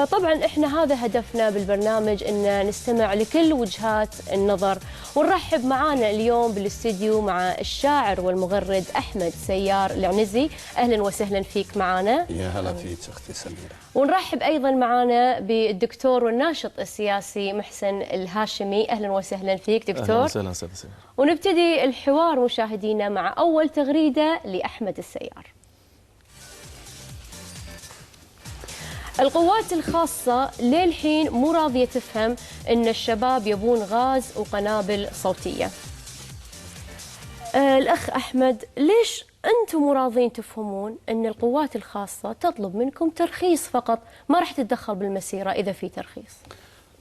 طبعا احنا هذا هدفنا بالبرنامج ان نستمع لكل وجهات النظر، ونرحب معانا اليوم بالاستديو مع الشاعر والمغرد احمد سيار العنزي. اهلا وسهلا فيك معانا. يا هلا فيك اختي سميره. ونرحب ايضا معانا بالدكتور والناشط السياسي محسن الهاشمي. اهلا وسهلا فيك دكتور. اهلا وسهلا استاذ سميره. ونبتدي الحوار مشاهدينا مع اول تغريده لاحمد السيار. القوات الخاصة للحين مو راضية تفهم أن الشباب يبون غاز وقنابل صوتية. الأخ أحمد، ليش أنتم مو راضين تفهمون أن القوات الخاصة تطلب منكم ترخيص فقط، ما راح تتدخل بالمسيرة إذا في ترخيص؟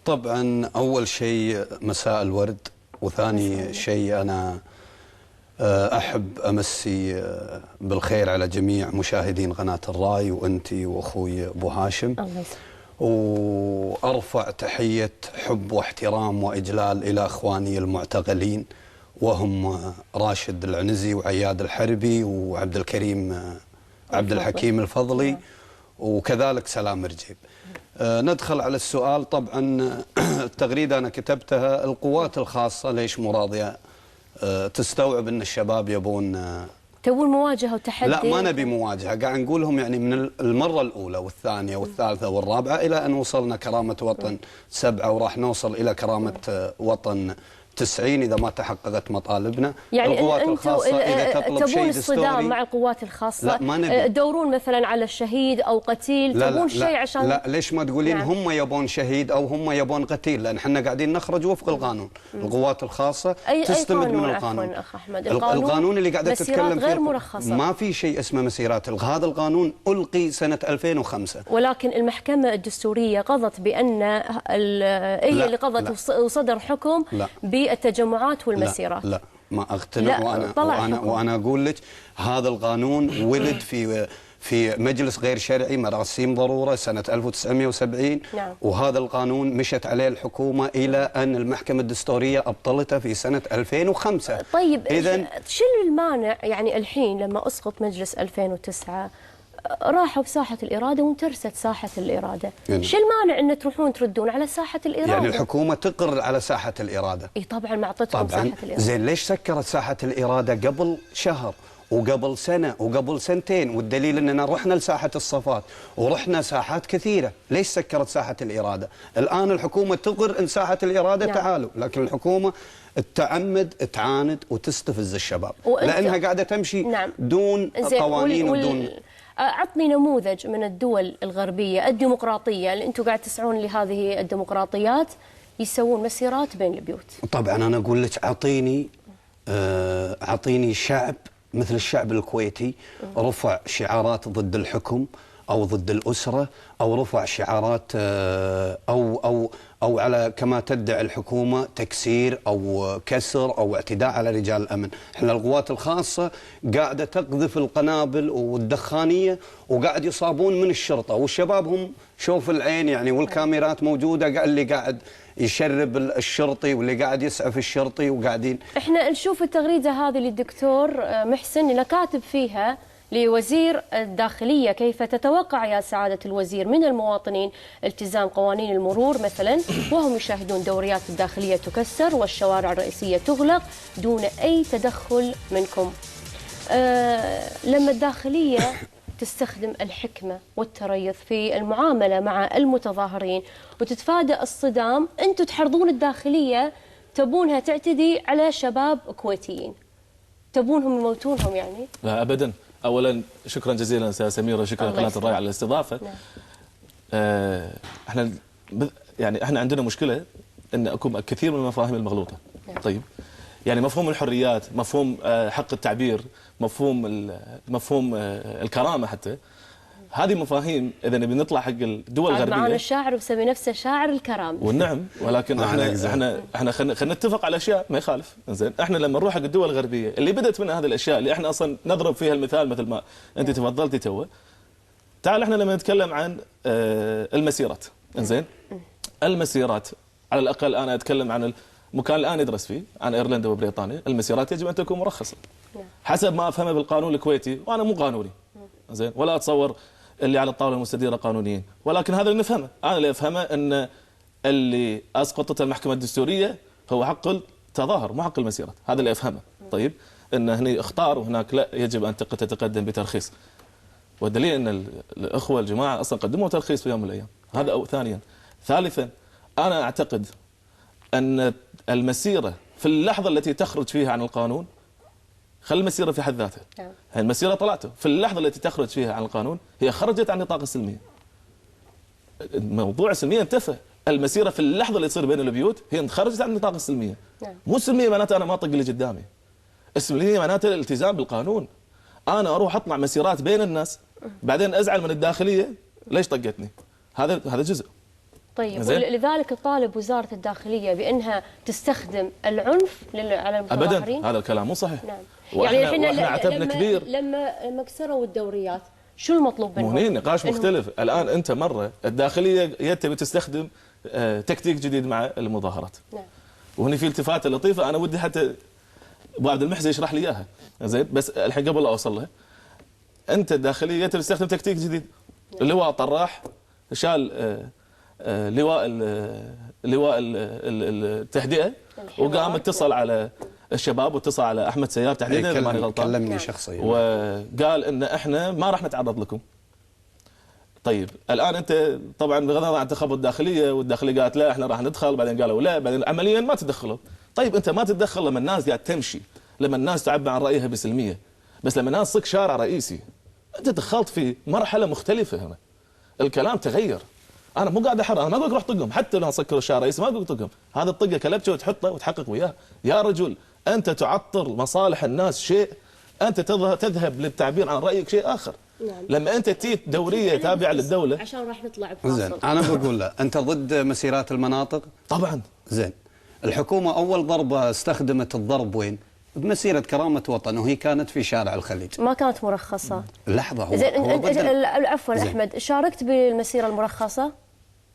طبعا أول شيء مساء الورد، وثاني شيء أنا أحب أمسي بالخير على جميع مشاهدين قناة الراي وأنت وأخوي أبو هاشم. الله يسلمك. وأرفع تحية حب واحترام وإجلال إلى أخواني المعتقلين، وهم راشد العنزي وعياد الحربي وعبد الكريم عبد الحكيم الفضلي وكذلك سلام رجيب. ندخل على السؤال. طبعا التغريدة أنا كتبتها القوات الخاصة ليش مو راضية تستوعب ان الشباب تبون مواجهه وتحدي. لا ما نبي مواجهه، قاعد نقولهم يعني من المره الاولى والثانيه والثالثه والرابعه الى ان وصلنا كرامه وطن 7، وراح نوصل الى كرامه وطن 90 اذا ما تحققت مطالبنا. يعني القوات الخاصه اذا تطلب شيء تبون دستوري الصدام مع القوات الخاصه؟ لا ما نبي. تدورون مثلا على شهيد او قتيل؟ لا تبون لا شيء عشان لا ليش ما تقولين نعم. هم يبون شهيد او هم يبون قتيل؟ لان احنا قاعدين نخرج وفق القانون. القوات الخاصه تستمد من القانون. عفوا اخ احمد، القانون اللي قاعده تتكلم فيه غير مرخصه. ما في شيء اسمه مسيرات. هذا القانون القي سنه 2005، ولكن المحكمه الدستوريه قضت بان هي اللي قضت وصدر حكم بالتجمعات والمسيرات. لا ما اقتنع. وانا اقول لك هذا القانون ولد في مجلس غير شرعي مراسيم ضروره سنه 1970. نعم. وهذا القانون مشت عليه الحكومه الى ان المحكمه الدستوريه ابطلته في سنه 2005. طيب اذا شو المانع يعني الحين لما اسقط مجلس 2009 راحوا بساحة الإرادة وانترست ساحة الإرادة، يعني شو المانع أن تروحون تردون على ساحة الإرادة؟ يعني الحكومة تقر على ساحة الإرادة. اي طبعا ما اعطتكم ساحة الإرادة. زين ليش سكرت ساحة الإرادة قبل شهر وقبل سنة وقبل سنتين؟ والدليل أننا رحنا لساحة الصفات ورحنا ساحات كثيرة. ليش سكرت ساحة الإرادة؟ الآن الحكومة تقر أن ساحة الإرادة تعالوا، لكن الحكومة تعمد تعاند وتستفز الشباب لأنها قاعدة تمشي دون قوانين ودون. عطني نموذج من الدول الغربية الديمقراطية اللي أنتم قاعد تسعون لهذه الديمقراطيات يسوون مسيرات بين البيوت. طبعا أنا أقول لك أعطيني شعب مثل الشعب الكويتي رفع شعارات ضد الحكم أو ضد الأسرة، أو رفع شعارات أو على كما تدعي الحكومة تكسير أو كسر أو اعتداء على رجال الأمن. احنا القوات الخاصة قاعدة تقذف القنابل والدخانية وقاعد يصابون من الشرطة، والشباب هم شوف العين يعني، والكاميرات موجودة اللي قاعد يشرب الشرطي واللي قاعد يسعف الشرطي وقاعدين. احنا نشوف التغريدة هذه للدكتور محسن اللي كاتب فيها لوزير الداخلية: كيف تتوقع يا سعادة الوزير من المواطنين التزام قوانين المرور مثلا وهم يشاهدون دوريات الداخلية تكسر والشوارع الرئيسية تغلق دون أي تدخل منكم؟ لما الداخلية تستخدم الحكمة والتريث في المعاملة مع المتظاهرين وتتفادى الصدام، أنتم تحرضون الداخلية تبونها تعتدي على شباب كويتيين، تبونهم يموتونهم يعني؟ لا أبدا. اولا شكرا جزيلا استاذه سميره، شكرا قناه الراي على الاستضافه. نعم. احنا عندنا مشكله ان اكو كثير من المفاهيم المغلوطه. نعم. طيب يعني مفهوم الحريات، مفهوم حق التعبير، مفهوم الكرامه، حتى هذه مفاهيم اذا نبي نطلع حق الدول الغربيه. معنا الشاعر وسمي نفسه شاعر الكرامه. والنعم، ولكن احنا خلينا نتفق على اشياء ما يخالف. زين احنا لما نروح حق الدول الغربيه اللي بدات منها هذه الاشياء اللي احنا اصلا نضرب فيها المثال مثل ما انت تفضلتي تو. تعال احنا لما نتكلم عن المسيرات، زين المسيرات على الاقل انا اتكلم عن المكان الان يدرس فيه عن ايرلندا وبريطانيا، المسيرات يجب ان تكون مرخصه حسب ما افهمه بالقانون الكويتي، وانا مو قانوني زين، ولا اتصور اللي على الطاوله المستديره قانونيين، ولكن هذا اللي نفهمه، انا اللي افهمه ان اللي اسقطت المحكمه الدستوريه هو حق التظاهر مو حق المسيره، هذا اللي افهمه. طيب ان هنا اختار وهناك لا، يجب ان تتقدم بترخيص، والدليل ان الاخوه الجماعه اصلا قدموا ترخيص في يوم من الايام، هذا أو ثانيا. ثالثا انا اعتقد ان المسيره في اللحظه التي تخرج فيها عن القانون، خلي المسيره في حد ذاتها، المسيره طلعته في اللحظه التي تخرج فيها عن القانون هي خرجت عن نطاق السلميه. موضوع السلميه انتفى، المسيره في اللحظه اللي تصير بين البيوت هي خرجت عن نطاق السلميه. مو السلميه معناتها انا ما اطق اللي قدامي، السلميه معناتها الالتزام بالقانون. انا اروح اطلع مسيرات بين الناس بعدين ازعل من الداخليه ليش طقتني، هذا جزء. طيب لذلك تطالب وزاره الداخليه بانها تستخدم العنف على المتظاهرين؟ ابدا، هذا الكلام مو صحيح. نعم. يعني واحنا عتبنا كبير لما كسروا الدوريات شو المطلوب منهم؟ هنا نقاش مختلف. الان انت مره الداخليه تبي تستخدم تكتيك جديد مع المظاهرات. نعم. وهنا في التفاته لطيفه انا ودي حتى ابو عبد المحسن يشرح لي اياها، زين؟ بس الحين قبل لا اوصل لها، انت الداخليه تبي تستخدم تكتيك جديد. اللواء طراح شال لواء التهدئه وقام اتصل على الشباب واتصل على احمد سيار تحديدا اذا ماني غلطان، كلمني شخصيا وقال ان احنا ما راح نتعرض لكم. طيب الان انت طبعا بغض النظر عن تخبط الداخليه، والداخليه قالت لا احنا راح ندخل، بعدين قالوا لا، بعدين عمليا ما تدخلوا. طيب انت ما تتدخل لما الناس قاعد تمشي، لما الناس تعبر عن رايها بسلميه، بس لما الناس تصك شارع رئيسي انت دخلت في مرحله مختلفه. هنا الكلام تغير. انا مو قاعد احرر، انا ما اقول لك روح طقهم، حتى لو سكروا الشارع الرئيسي ما اقول لك طقهم، هذا الطقه كلبشه وتحطه وتحقق وياه. يا رجل انت تعطل مصالح الناس شيء، انت تذهب للتعبير عن رايك شيء اخر. نعم. لما انت تجي دوريه تابعه للدوله عشان راح نطلع بفاصل. زين انا بقول له انت ضد مسيرات المناطق؟ طبعا. زين الحكومه اول ضربه استخدمت الضرب وين؟ بمسيره كرامه وطن، وهي كانت في شارع الخليج. ما كانت مرخصه. لحظه هو زين عفوا احمد، شاركت بالمسيره المرخصه؟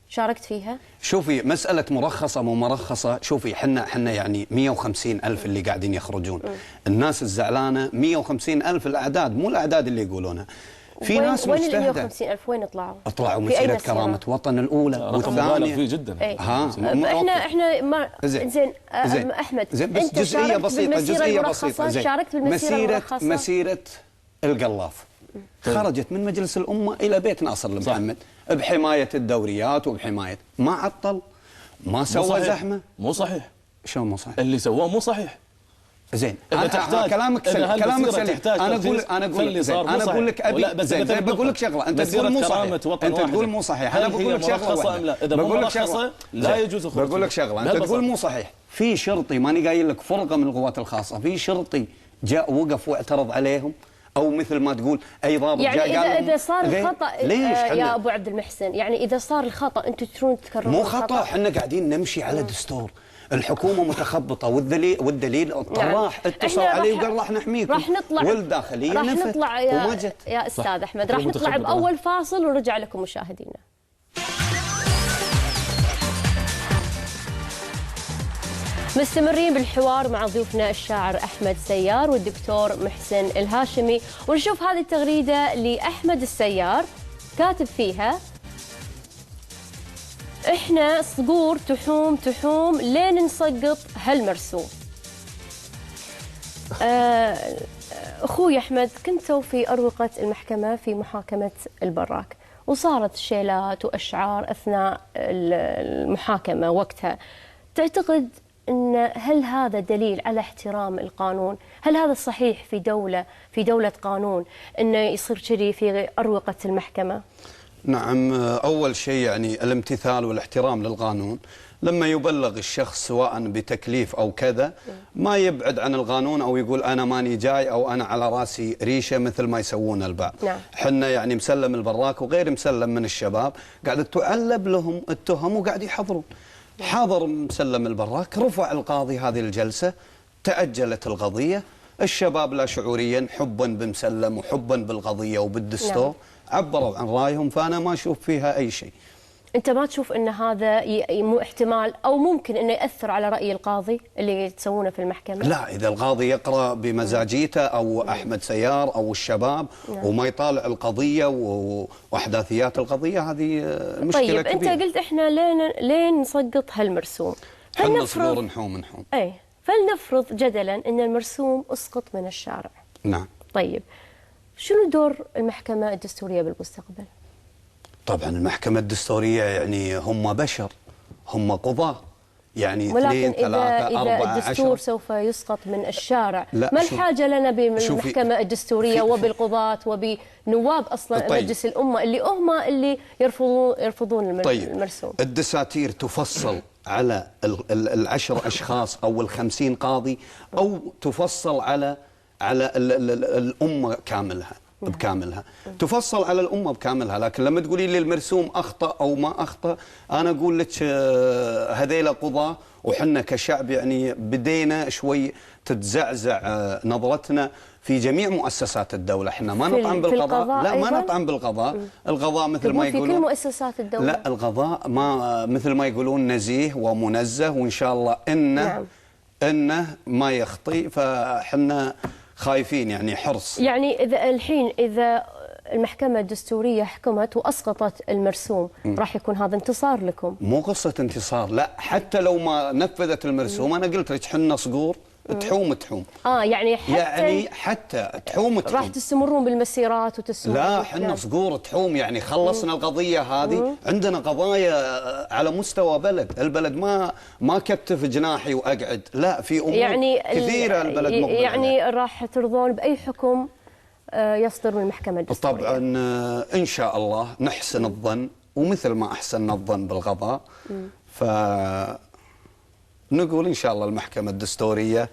شاركت فيها؟ شوفي مسألة مرخصة مو مرخصة، شوفي حنا يعني 150 ألف اللي قاعدين يخرجون. الناس الزعلانة 150 ألف الأعداد، مو الأعداد اللي يقولونها. في ناس وين مجتهدة. ال 150 ألف وين طلعوا؟ طلعوا مسيرة كرامة وطن الأولى والثانية. فيه جدا. ها احنا ما زين أحمد زين بس جزئية بسيطة زين شاركت بالمسيرة المرخصة. مسيرة القلاف خرجت من مجلس الأمة إلى بيت ناصر المحمد بحماية الدوريات وبحماية ما عطل ما سوى زحمة. مو صحيح. شلون مو صحيح؟ اللي سووه مو صحيح. زين كلامك سليم، كلامك سليم. انا اقول لك ابي زين بقول لك شغله، انت تقول مو صحيح، انت تقول مو صحيح، انا بقول لك شغله اذا بقول لك شغله لا يجوز خروج. بقول لك شغله، انت تقول مو صحيح. في شرطي ماني قايل لك فرقه من القوات الخاصه، في شرطي جاء وقف واعترض عليهم، او مثل ما تقول اي ضابط يعني جاء قال اذا صار الخطا يا ابو عبد المحسن، يعني اذا صار الخطا انتم ترون تكررون مو خطا، احنا قاعدين نمشي على دستور. الحكومه متخبطه والدليل الطراح اتصل علي وقال راح نحميكم، راح نطلع والداخليه راح نفت نطلع وما جت. يا استاذ احمد راح نطلع باول فاصل ونرجع لكم مشاهدينا. مستمرين بالحوار مع ضيوفنا الشاعر أحمد سيار والدكتور محسن الهاشمي، ونشوف هذه التغريدة لأحمد السيار كاتب فيها: إحنا صقور تحوم لين نسقط هالمرسوم. أخوي أحمد، كنتوا في أروقة المحكمة في محاكمة البراك، وصارت شيلات وأشعار أثناء المحاكمة وقتها، تعتقد إن هل هذا دليل على احترام القانون؟ هل هذا صحيح في دولة قانون إنه يصير كذي في أروقة المحكمة؟ نعم، أول شيء يعني الامتثال والاحترام للقانون. لما يبلغ الشخص سواء بتكليف أو كذا ما يبعد عن القانون أو يقول أنا ماني جاي أو أنا على راسي ريشة مثل ما يسوون البعض. نعم. حنا يعني مسلم البراك وغير مسلم من الشباب قاعدة تعلب لهم التهم وقاعد يحضرون. حاضر مسلم البراك، رفع القاضي هذه الجلسة، تأجلت القضية، الشباب لا شعوريا حبا بمسلم وحبا بالقضية وبالدستور عبروا عن رأيهم، فأنا ما أشوف فيها أي شيء. انت ما تشوف ان هذا مو احتمال او ممكن انه ياثر على راي القاضي اللي تسوونه في المحكمه؟ لا، اذا القاضي يقرا بمزاجيته او احمد سيار او الشباب وما يطالع القضيه واحداثيات القضيه، هذه مشكله طيب كبيرة. انت قلت احنا لين نسقط هالمرسوم، حنا صدور نحوم. اي، فلنفرض جدلا ان المرسوم اسقط من الشارع. نعم. طيب شنو دور المحكمه الدستوريه بالمستقبل؟ طبعا المحكمة الدستورية يعني هم بشر، هم قضاة، يعني ولكن 2 3 4 الدستور 10. سوف يسقط من الشارع، لا، ما الحاجة لنا بالمحكمة الدستورية في وبالقضاة وبنواب أصلا طيب. مجلس الأمة اللي يرفضون طيب. المرسوم؟ الدساتير تفصل على ال10 أشخاص أو ال50 قاضي، أو تفصل على الأمة كاملها بكاملها. تفصل على الأمة بكاملها، لكن لما تقولي لي المرسوم أخطأ أو ما أخطأ، أنا أقول لك هذيلا قضاة، وحنا كشعب يعني بدينا شوي تتزعزع نظرتنا في جميع مؤسسات الدولة. احنا ما نطعن بالقضاء، لا ما نطعن بالقضاء. القضاء مثل ما يقولون في كل مؤسسات الدولة، لا، القضاء ما مثل ما يقولون نزيه ومنزه، وإن شاء الله إنه ما يخطي، فحنا خايفين يعني حرص. يعني إذا المحكمة الدستورية حكمت وأسقطت المرسوم، راح يكون هذا انتصار لكم؟ مو قصة انتصار، لا، حتى لو ما نفذت المرسوم أنا قلت لك حنا صقور تحوم. يعني حتى تحوم. راح تستمرون بالمسيرات وتستمرون؟ لا، حنا صقور تحوم، يعني خلصنا القضية هذه. عندنا قضايا على مستوى البلد ما كتف جناحي وأقعد، لا، في أمور يعني كثيرة البلد مقبل يعني راح ترضون بأي حكم يصدر من المحكمة الدستورية؟ طبعا إن شاء الله نحسن الظن، ومثل ما أحسننا الظن بالقضاء نقول إن شاء الله المحكمة الدستورية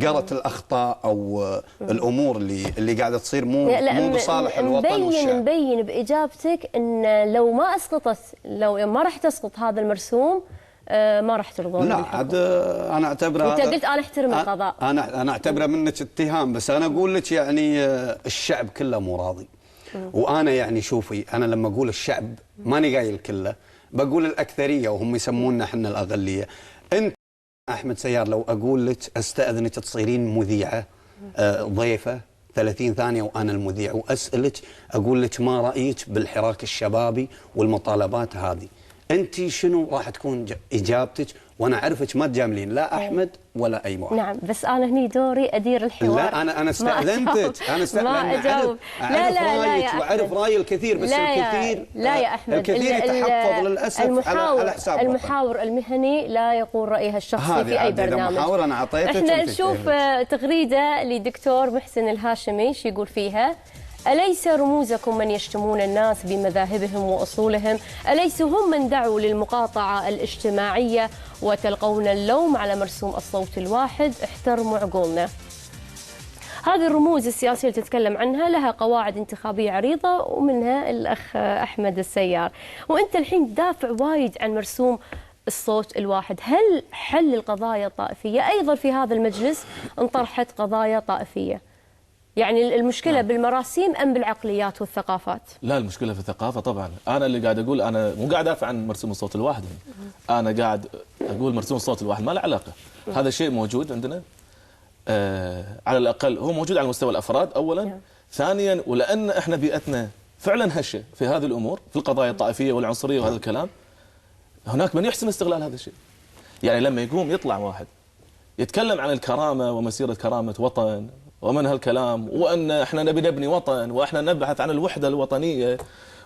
قرت الأخطاء أو الأمور اللي قاعدة تصير مو بصالح الوطن والشعب. مبين بإجابتك أن لو ما راح تسقط هذا المرسوم ما راح ترضون لا، بالحكم. عاد أنا أعتبره، أنت قلت أنا أحترم القضاء، أنا أعتبره منك اتهام، بس أنا أقول لك يعني الشعب كله مو راضي. وأنا يعني شوفي، أنا لما أقول الشعب ماني قايل كله، بقول الأكثرية، وهم يسموننا احنا الأغلية. أنت أحمد سيار لو أقول لك أستأذنك تصيرين مذيعة ضيفة 30 ثانية وأنا المذيع، وأسألك أقول لك ما رأيك بالحراك الشبابي والمطالبات هذه، أنت شنو راح تكون إجابتك؟ وأنا أعرفك ما تجاملين لا أحمد ولا أي واحد. نعم، بس أنا هني دوري أدير الحوار. لا، أنا استأذنتك، ما أجاوب. أعرف رايك وأعرف راي الكثير، بس لا يا أحمد، الكثير يتحفظ للأسف على حساب المحاور المهني لا يقول رأيها الشخصي في أي برنامج. محاور أنا أعطيتك. احنا نشوف تغريدة لدكتور محسن الهاشمي، شو يقول فيها؟ أليس رموزكم من يشتمون الناس بمذاهبهم وأصولهم؟ أليس هم من دعوا للمقاطعة الاجتماعية وتلقون اللوم على مرسوم الصوت الواحد؟ احترموا عقولنا. هذه الرموز السياسية اللي تتكلم عنها لها قواعد انتخابية عريضة، ومنها الأخ أحمد السيار. وأنت الحين تدافع وايد عن مرسوم الصوت الواحد. هل حل القضايا الطائفية؟ أيضا في هذا المجلس انطرحت قضايا طائفية. يعني المشكلة بالمراسيم أم بالعقليات والثقافات؟ لا، المشكلة في الثقافة طبعا. أنا اللي قاعد أقول، أنا مو قاعد أدافع عن مرسوم الصوت الواحد، أنا قاعد أقول مرسوم الصوت الواحد ما له علاقة. هذا شيء موجود عندنا، على الأقل هو موجود على مستوى الأفراد أولا. ثانيا، ولأن إحنا بيئتنا فعلا هشة في هذه الأمور، في القضايا الطائفية والعنصرية وهذا الكلام، هناك من يحسن استغلال هذا الشيء. يعني لما يقوم يطلع واحد يتكلم عن الكرامة ومسيرة كرامة وطن ومن هالكلام، وأن احنا نبني وطن، واحنا نبحث عن الوحدة الوطنية،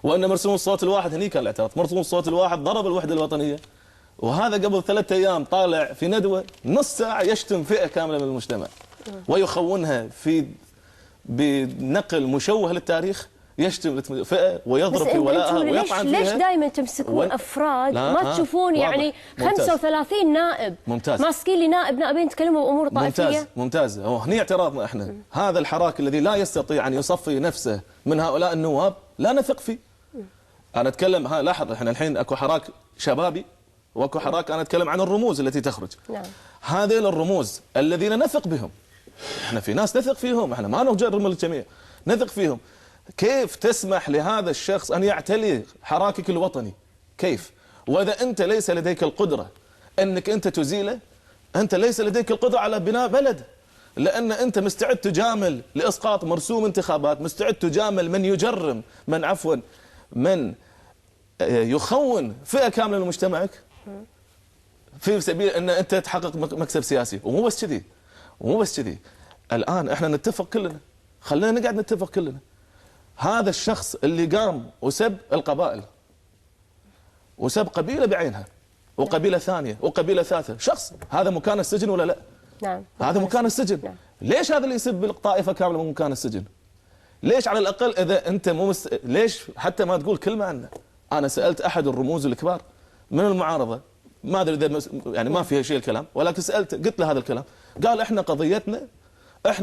وأن مرسوم الصوت الواحد، هني كان الاعتراض، مرسوم الصوت الواحد ضرب الوحدة الوطنية. وهذا قبل 3 أيام طالع في ندوة نص ساعة يشتم فئة كاملة من المجتمع ويخونها بنقل مشوه للتاريخ، يشتم فئة ويضرب في ولائها ويطعن فيها. ليش دائما تمسكون أفراد ما تشوفون يعني 35 نائب ممتاز ماسكين لي نائبين يتكلموا بأمور طائفية؟ ممتاز. هني اعتراضنا احنا، هذا الحراك الذي لا يستطيع أن يصفي نفسه من هؤلاء النواب لا نثق فيه. أنا أتكلم، لاحظ احنا الحين أكو حراك شبابي واكو حراك، أنا أتكلم عن الرموز التي تخرج. نعم. هذين الرموز الذين نثق بهم، احنا في ناس نثق فيهم، احنا ما نجرم الجميع، نثق فيهم. كيف تسمح لهذا الشخص أن يعتلي حراكك الوطني؟ كيف؟ وإذا أنت ليس لديك القدرة أنك أنت تزيله، أنت ليس لديك القدرة على بناء بلد، لأن أنت مستعد تجامل لإسقاط مرسوم انتخابات، مستعد تجامل من يجرم، من يخون فئة كاملة من مجتمعك في سبيل أن أنت تحقق مكسب سياسي. ومو بس كذي، الآن إحنا نتفق كلنا، خلينا نقعد نتفق كلنا. هذا الشخص اللي قام وسب القبائل وسب قبيلة بعينها وقبيلة ثانية وقبيلة ثالثة، شخص، هذا مكان السجن ولا لا؟ نعم، هذا مكان السجن. نعم. ليش هذا اللي يسب الطائفة كاملة من مكان السجن؟ ليش على الأقل إذا أنت ليش حتى ما تقول كلمة عنه؟ أنا سألت أحد الرموز الكبار من المعارضة، ما أدري إذا يعني ما فيها شيء الكلام، ولكن قلت له هذا الكلام، قال إحنا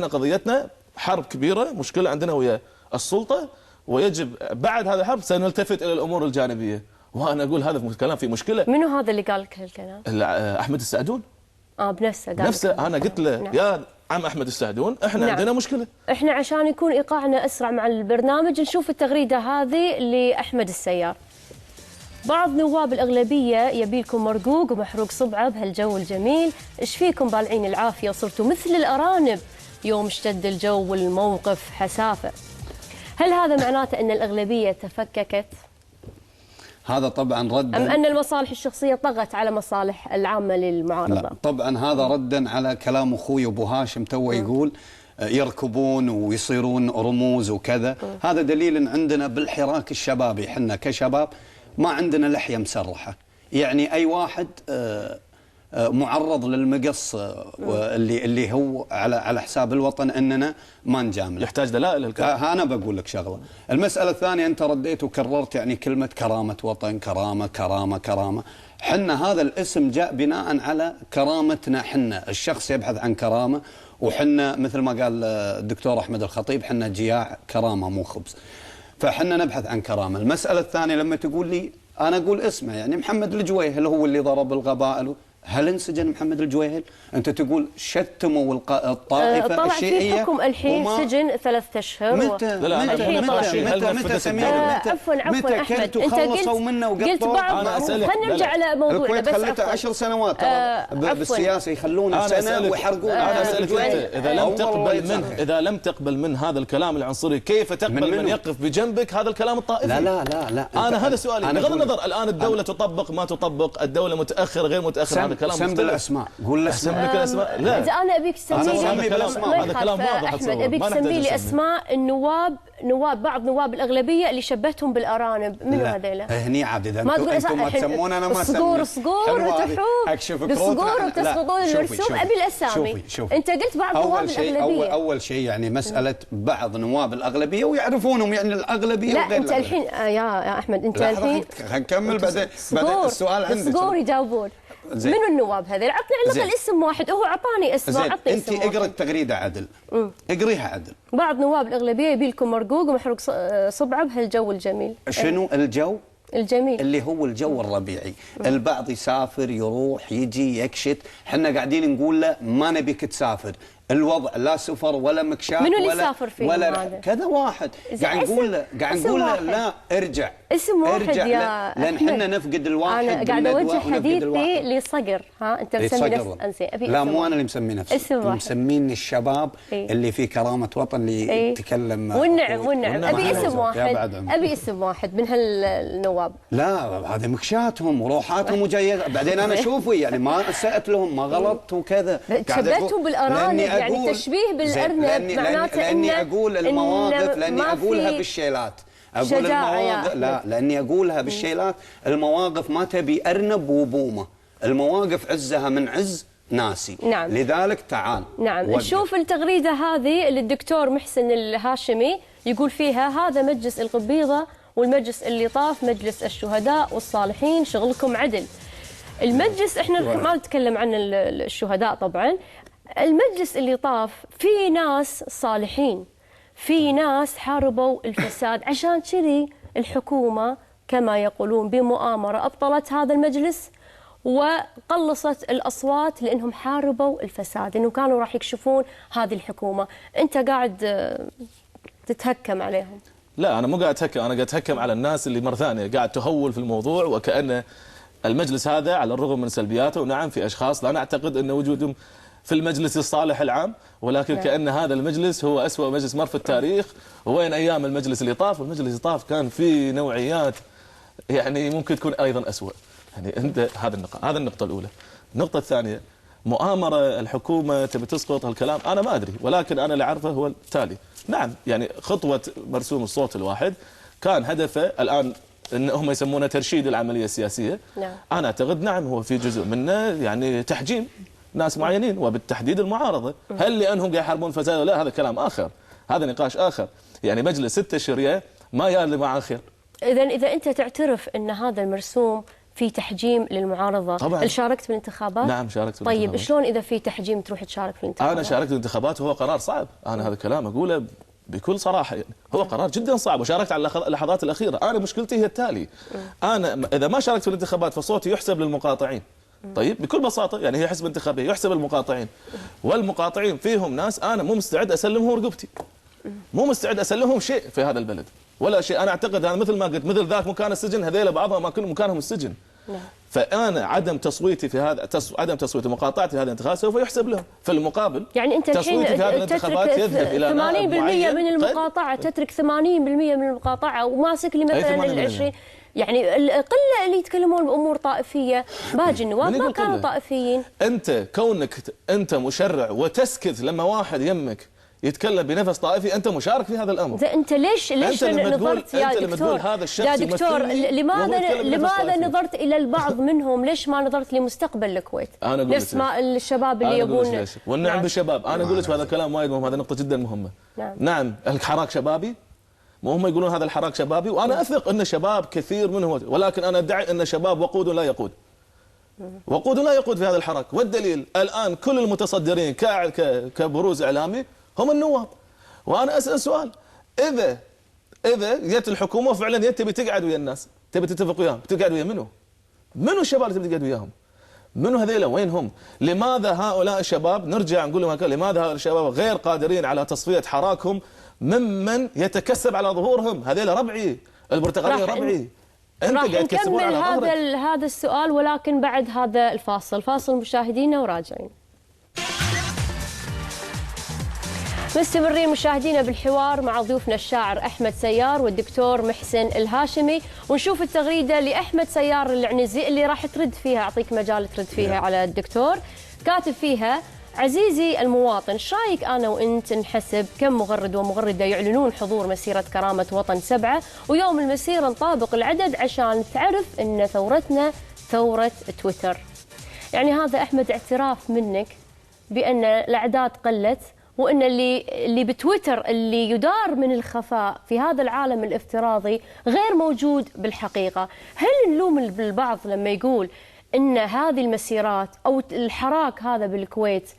قضيتنا حرب كبيرة، مشكلة عندنا ويا السلطة، ويجب بعد هذا الحرب سنلتفت إلى الأمور الجانبية. وأنا أقول هذا الكلام في مشكلة. منو هذا اللي قال لك هالكلام؟ أحمد السعدون. بنفسه أنا قلت له نعم. يا عم أحمد السعدون، إحنا نعم. عندنا مشكلة. إحنا عشان يكون إيقاعنا أسرع مع البرنامج نشوف التغريدة هذه لأحمد السيار. بعض نواب الأغلبية يبيلكم مرقوق ومحروق صبعه بهالجو الجميل، إيش فيكم بالعين العافية وصرتوا مثل الأرانب يوم اشتد الجو والموقف حسافة. هل هذا معناته أن الأغلبية تفككت؟ هذا طبعا ردا، أم أن المصالح الشخصية طغت على مصالح العامة للمعارضة؟ لا طبعا هذا ردا على كلام أخوي أبو هاشم توه يقول يركبون ويصيرون رموز وكذا. هذا دليل عندنا بالحراك الشبابي، حنا كشباب ما عندنا لحية مسرحة، يعني أي واحد معرض للمقص اللي هو على حساب الوطن، اننا ما نجامل. يحتاج دلائل الكلام. انا بقول لك شغله. المساله الثانيه، انت رديت وكررت يعني كلمه كرامه وطن، كرامه كرامه كرامه. حنا هذا الاسم جاء بناء على كرامتنا، حنا الشخص يبحث عن كرامه، وحنا مثل ما قال الدكتور احمد الخطيب حنا جياع كرامه مو خبز، فحنا نبحث عن كرامه. المساله الثانيه لما تقول لي، انا اقول اسمه، يعني محمد الجويهل هو اللي ضرب القبائل، هل انسجن محمد الجويهل؟ انت تقول شتموا الطائفه طلع الشيعيه. في حكم الحين سجن 3 أشهر. متى؟ متى سمير؟ عفوا احمد، انت قلت بعض. خلينا نرجع على موضوعنا. الكويت خلتها 10 سنوات بالسياسه، يخلون سنه ويحرقون. انا اسالك اذا لم تقبل من هذا الكلام العنصري، كيف تقبل من يقف بجنبك هذا الكلام الطائفي؟ لا انا هذا سؤالي، بغض النظر الان الدوله تطبق ما تطبق، الدوله متاخره غير متاخره، سم بالاسماء، قول سم لك الاسماء. لا انا ابيك تسمي لي هذا كلام واضح. احمد ابيك تسمي لي اسماء النواب بعض نواب الاغلبيه اللي شبهتهم بالارانب. منو هذيلا؟ هني عاد اذا ما تقول انتم ما تسمون انا ما اسمي. صقور وتحوب، الصقور وتسقطون المرسوم. ابي الاسامي. انت قلت بعض نواب الاغلبيه. اول شيء يعني مساله بعض نواب الاغلبيه ويعرفونهم، يعني الاغلبيه لا وغير انت الحين يا احمد، انت الحين نكمل بعدين السؤال عندي. الصقور يجاوبون. منو النواب هذول؟ عطني على الاقل اسم واحد. هو اعطاني اسمه، عطني اسم انت اقرا التغريده عدل، اقريها عدل. بعض نواب الاغلبيه يبي لكم مرقوق ومحروق صبعه بهالجو الجميل. شنو الجو الجميل؟ اللي هو الجو الربيعي. البعض يسافر يروح يجي يكشت، احنا قاعدين نقول له ما نبيك تسافر، الوضع لا سفر ولا مكشاف منو اللي سافر فيه ولا كذا واحد. قاعد نقول له لا ارجع، اسم واحد ارجع يا لان احنا نفقد الواحد. انا قاعد اوجه حديثي لصقر. انت مسمي نفسك؟ لا مو انا اللي مسمي نفسي، مسميني الشباب اللي في كرامه وطن اللي يتكلم. والنعم ابي اسم واحد، ابي اسم واحد من هالنواب. لا هذه مكشاتهم وروحاتهم وجايه. بعدين انا شوفي يعني ما اسأت لهم، ما غلطت وكذا. شبهتهم بالارانب، يعني تشبيه بالارنب معناته لاني اقول المواقف، لاني اقولها بالشيلات، اقول المواقف. لا لاني اقولها بالشيلات. المواقف ما تبي ارنب وبومه، المواقف عزها من عز ناسي. نعم. لذلك تعال نشوف التغريده هذه للدكتور محسن الهاشمي، يقول فيها: هذا مجلس القبيضه والمجلس اللي طاف مجلس الشهداء والصالحين، شغلكم عدل. المجلس احنا ما نتكلم عن الشهداء طبعا. المجلس اللي طاف في ناس صالحين، في ناس حاربوا الفساد، عشان كذي الحكومة كما يقولون بمؤامرة أبطلت هذا المجلس وقلصت الأصوات لأنهم حاربوا الفساد، لأنه كانوا راح يكشفون هذه الحكومة. أنت قاعد تتهكم عليهم. لا انا مو قاعد اتهكم، انا قاعد اتهكم على الناس اللي مره ثانيه قاعد تهول في الموضوع، وكأن المجلس هذا على الرغم من سلبياته، ونعم في اشخاص لا نعتقد ان وجودهم في المجلس الصالح العام، ولكن كأن هذا المجلس هو أسوأ مجلس مر في التاريخ. وين ايام المجلس اللي طاف؟ المجلس اللي طاف كان في نوعيات يعني ممكن تكون ايضا أسوأ. يعني انت هذا النقطه الاولى. النقطه الثانيه، مؤامره الحكومه تبي تسقط هالكلام، انا ما ادري، ولكن انا اللي اعرفه هو التالي. نعم يعني خطوه مرسوم الصوت الواحد كان هدفه الان ان هم يسمونه ترشيد العمليه السياسيه. نعم. انا اعتقد نعم هو في جزء منه يعني تحجيم ناس معينين، وبالتحديد المعارضه. هل لانهم قاعد يحاربون الفساد ولا؟ هذا كلام اخر، هذا نقاش اخر. يعني مجلس 6 اشهر ما يالي مع خير. اذا انت تعترف ان هذا المرسوم في تحجيم للمعارضه، طبعا. هل شاركت بالانتخابات؟ نعم شاركت بالانتخابات. طيب شلون اذا في تحجيم تروح تشارك في الانتخابات؟ انا شاركت بالانتخابات وهو قرار صعب، انا هذا الكلام اقوله بكل صراحه، يعني هو قرار جدا صعب، وشاركت على اللحظات الاخيره. انا مشكلتي هي التالي، انا اذا ما شاركت في الانتخابات فصوتي يحسب للمقاطعين. طيب بكل بساطه يعني هي حسبه انتخابيه يحسب للمقاطعين، والمقاطعين فيهم ناس انا مو مستعد اسلمهم رقبتي، مو مستعد اسلمهم شيء في هذا البلد ولا شيء. انا اعتقد هذا مثل ما قلت، مثل ذاك مكان السجن، هذيلا بعضهم ما كل مكانهم السجن. فانا عدم تصويتي في هذا عدم تصويتي مقاطعتي في هذا الانتخاب سوف يحسب لهم. في المقابل يعني انت الحين تترك 80% من المقاطعه، تترك 80% من المقاطعه وماسك لي مثلا ال 20. يعني القله اللي يتكلمون بامور طائفيه، باقي النواب ما كانوا طائفيين. انت كونك انت مشرع وتسكت لما واحد يمك يتكلم بنفس طائفي، انت مشارك في هذا الامر. انت ليش نظرت يا دكتور؟ هذا الشخص يا دكتور لماذا نظرت الى البعض منهم؟ ليش ما نظرت لمستقبل الكويت؟ انا اقول نفس ما الشباب اللي يبون. والنعم بالشباب، انا اقول لك هذا الكلام وايد مهم، هذا نقطه جدا مهمه. نعم الحراك شبابي، وهم يقولون هذا الحراك شبابي، وانا اثق ان شباب كثير منه، ولكن انا ادعي ان شباب وقود لا يقود. وقود لا يقود في هذا الحراك، والدليل الان كل المتصدرين كبروز اعلامي هم النواب. وانا اسال سؤال، اذا جت الحكومه فعلا تبي تقعد ويا الناس، تبي تتفق وياهم، تقعد ويا منو؟ منو الشباب اللي تبي تقعد وياهم؟ منو هذيلا؟ وين هم؟ لماذا هؤلاء الشباب، نرجع نقول لهم لماذا هؤلاء الشباب غير قادرين على تصفيه حراكهم ممن يتكسب على ظهورهم؟ هذيلا ربعي، البرتغاليه ربعي. انت قاعد تكسبون على ظهرك. هذا السؤال، ولكن بعد هذا الفاصل، فاصل مشاهدينا وراجعين. مستمرين مشاهدينا بالحوار مع ضيوفنا الشاعر أحمد سيار والدكتور محسن الهاشمي، ونشوف التغريدة لأحمد سيار العنزي اللي راح ترد فيها، أعطيك مجال ترد فيها على الدكتور. كاتب فيها: عزيزي المواطن، ايش رايك انا وانت نحسب كم مغرد ومغرده يعلنون حضور مسيره كرامه وطن 7، ويوم المسيره نطابق العدد عشان تعرف ان ثورتنا ثوره تويتر. يعني هذا احمد اعتراف منك بان الاعداد قلت، وان اللي بتويتر اللي يدار من الخفاء في هذا العالم الافتراضي غير موجود بالحقيقه. هل نلوم البعض لما يقول ان هذه المسيرات او الحراك هذا بالكويت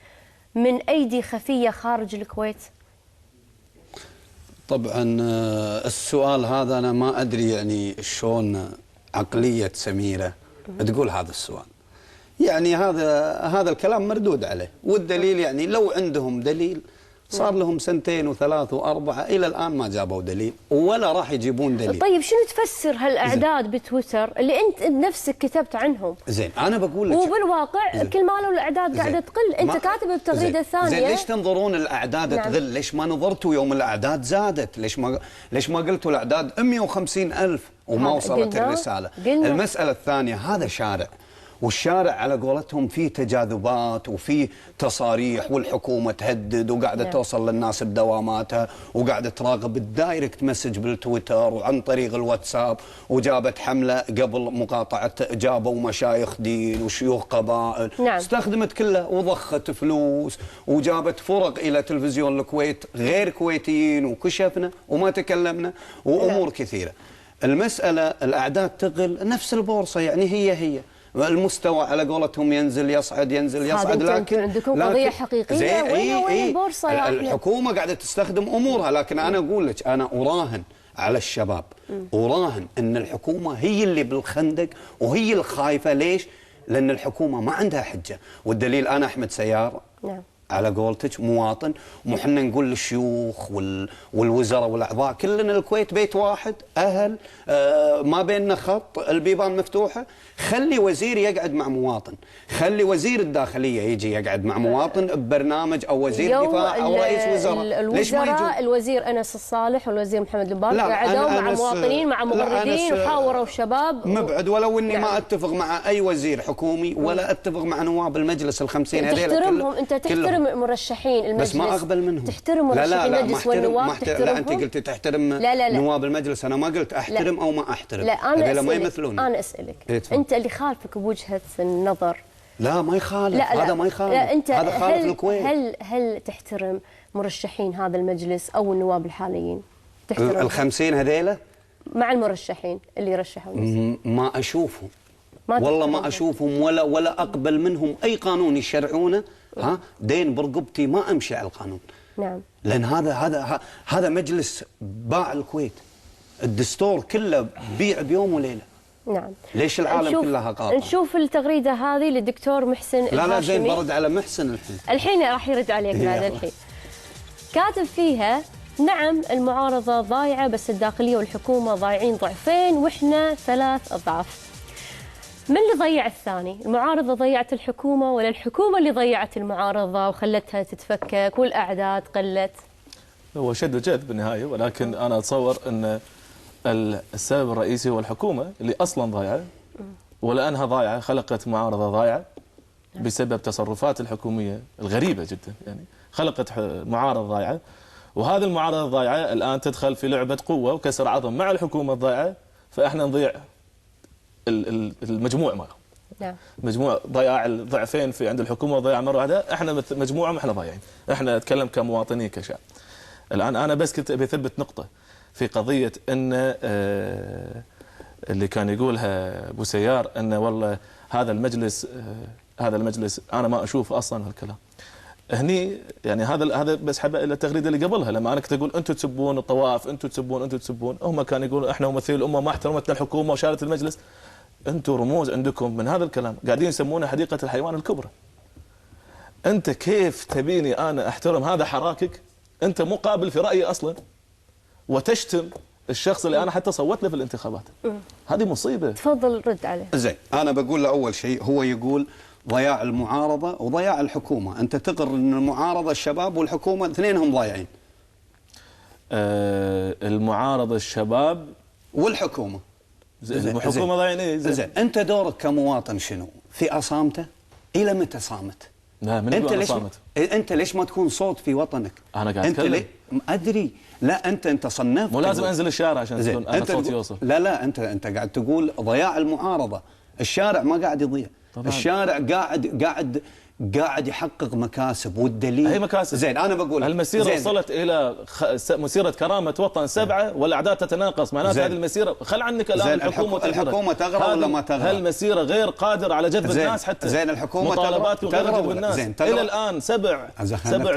من ايدي خفيه خارج الكويت؟ طبعا السؤال هذا انا ما ادري يعني شلون عقليه سميره تقول هذا السؤال. يعني هذا الكلام مردود عليه، والدليل يعني لو عندهم دليل صار لهم 2 و3 و4 الى الان ما جابوا دليل ولا راح يجيبون دليل. طيب شنو تفسر هالاعداد بتويتر اللي انت نفسك كتبت عنهم؟ زين انا بقول لك وبالواقع كل ما له الاعداد قاعده تقل، انت كاتب بالتغريده الثانيه. زين ليش تنظرون الاعداد تقل؟ ليش ما نظرتوا يوم الاعداد زادت؟ ليش ما قلتوا الاعداد 150,000 وما وصلت الرساله؟ المساله الثانيه، هذا شارع، والشارع على قولتهم فيه تجاذبات وفيه تصاريح، والحكومة تهدد وقاعدة توصل للناس بدواماتها وقاعدة تراقب الدايركت مسج بالتويتر وعن طريق الواتساب، وجابت حملة قبل مقاطعة، جابوا مشايخ دين وشيوخ قبائل. استخدمت كلها وضخت فلوس وجابت فرق إلى تلفزيون الكويت غير كويتيين وكشفنا وما تكلمنا وأمور كثيرة. المسألة الأعداد تقل نفس البورصة، يعني هي المستوى على قولتهم ينزل يصعد ينزل يصعد، لكن عندكم قضيه حقيقيه. وين البورصه يا الحكومه قاعده تستخدم امورها، لكن انا اقول لك انا اراهن على الشباب، اراهن ان الحكومه هي اللي بالخندق وهي الخايفه. ليش؟ لان الحكومه ما عندها حجه، والدليل انا احمد سيار على قولتك مواطن، وحنا نقول للشيوخ والوزراء والاعضاء كلنا الكويت بيت واحد، اهل، ما بيننا خط، البيبان مفتوحه. خلي وزير يقعد مع مواطن، خلي وزير الداخليه يجي يقعد مع مواطن ببرنامج، او وزير دفاع او رئيس وزراء. ليش ما يجون؟ الوزير انس الصالح والوزير محمد المبارك قعدوا مع مواطنين مع مغردين وحاوروا شباب مبعد. ولو اني ما اتفق مع اي وزير حكومي ولا اتفق مع نواب المجلس ال50 هذول، تحترمهم. انت تحترم مرشحين المجلس بس ما اقبل منهم. تحترم مرشحين المجلس والنواب، تحترمهم. لا انت قلت تحترم نواب المجلس، انا ما قلت احترم او ما احترم. لا انا ما يمثلون. انا اسالك انت اللي خالفك بوجهه النظر. لا ما يخالف. لا هذا ما يخالف. لا انت هذا خالف الكويت. هل تحترم مرشحين هذا المجلس او النواب الحاليين؟ تحترم ال50 هذيله مع المرشحين اللي رشحوا ما اشوفهم، والله ما اشوفهم ولا اقبل منهم اي قانون يشرعونه. دين برقبتي ما امشي على القانون. نعم. لان هذا مجلس باع الكويت، الدستور كله بيع بيوم وليله. نعم. ليش العالم كلها قاطعه؟ نشوف التغريده هذه للدكتور محسن الهاشمي. لا زين، برد على محسن الحين راح يرد عليك بعد الحين. كاتب فيها: نعم المعارضه ضايعه، بس الداخليه والحكومه ضايعين ضعفين واحنا 3 أضعاف. من اللي ضيع الثاني؟ المعارضه ضيعت الحكومه ولا الحكومه اللي ضيعت المعارضه وخلتها تتفكك والاعداد قلت؟ هو شد وجذب بالنهايه، ولكن انا اتصور ان السبب الرئيسي هو الحكومه اللي اصلا ضايعه، ولانها ضايعه خلقت معارضه ضايعه بسبب تصرفات الحكوميه الغريبه جدا، يعني خلقت معارضه ضايعه، وهذه المعارضه الضايعه الان تدخل في لعبه قوه وكسر عظم مع الحكومه الضايعه، فاحنا نضيع المجموع مالهم. نعم. مجموع ضياع الضعفين في عند الحكومه وضياع مره واحده، احنا مجموعه ما احنا ضايعين، احنا نتكلم كمواطنين كشعب. الان انا بس كنت بثبت نقطه في قضيه ان اللي كان يقولها ابو سيار ان والله هذا المجلس انا ما اشوف اصلا هالكلام. هني يعني هذا بس حبه التغريده اللي قبلها لما انا كنت اقول انتم تسبون الطوائف، انتم تسبون، هم كانوا يقولون احنا ممثلي الامه ما احترمتنا الحكومه وشالت المجلس. انتم رموز عندكم من هذا الكلام قاعدين يسمونه حديقه الحيوان الكبرى. انت كيف تبيني انا احترم هذا حراكك؟ انت مو قابل في رايي اصلا وتشتم الشخص اللي انا حتى صوت له في الانتخابات. هذه مصيبه. تفضل رد عليه. زين، انا بقول له اول شيء، هو يقول ضياع المعارضه وضياع الحكومه، انت تقر ان المعارضه الشباب والحكومه اثنينهم ضايعين. المعارضه الشباب والحكومه. الحكومه ضايعين. ايه زين، انت دورك كمواطن شنو؟ في اصامته؟ الى متى صامت؟ لا، من انت ليش صامت؟ انت ليش ما تكون صوت في وطنك؟ انا قاعد اتكلم. ادري. لا انت صنفت، مو لازم انزل الشارع عشان تكون انا صوتي يوصل. لا انت قاعد تقول ضياع المعارضه، الشارع ما قاعد يضيع. طبعا. الشارع قاعد يحقق مكاسب، والدليل هي مكاسب. زين، انا بقول المسيره وصلت الى مسيره كرامه وطن 7 والاعداد تتناقص، معناته هذه المسيره خل عنك الان الحكومه تغرى ولا ما تغرى؟ هالمسيره غير قادره على جذب الناس حتى. زين، الحكومه مطالبات غير جذب الناس. الى الان 7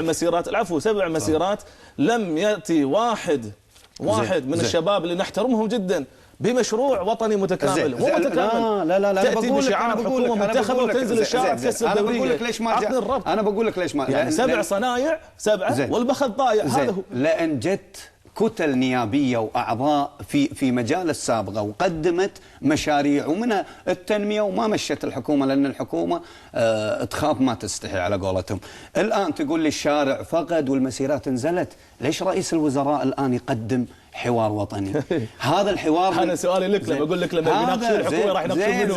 مسيرات، العفو 7 مسيرات لم ياتي واحد من الشباب اللي نحترمهم جدا بمشروع وطني متكامل. مو متكامل. لا تأتي بشعار حكومة منتخبة وتنزل الشارع تكسر الدورية. انا بقول لك ليش ما الربط. انا بقول لك ليش ما يعني 7 صنايع 7 والبخت ضايع. هذا هو. لان جت كتل نيابيه واعضاء في مجالس سابقه وقدمت مشاريع ومنها التنميه، وما مشت الحكومه لان الحكومه تخاف ما تستحي على قولتهم. الان تقول لي الشارع فقد والمسيرات نزلت، ليش رئيس الوزراء الان يقدم حوار وطني؟ هذا الحوار انا سؤالي لك لما اقول لك لما يناقشون الحكومه راح يناقشون منو؟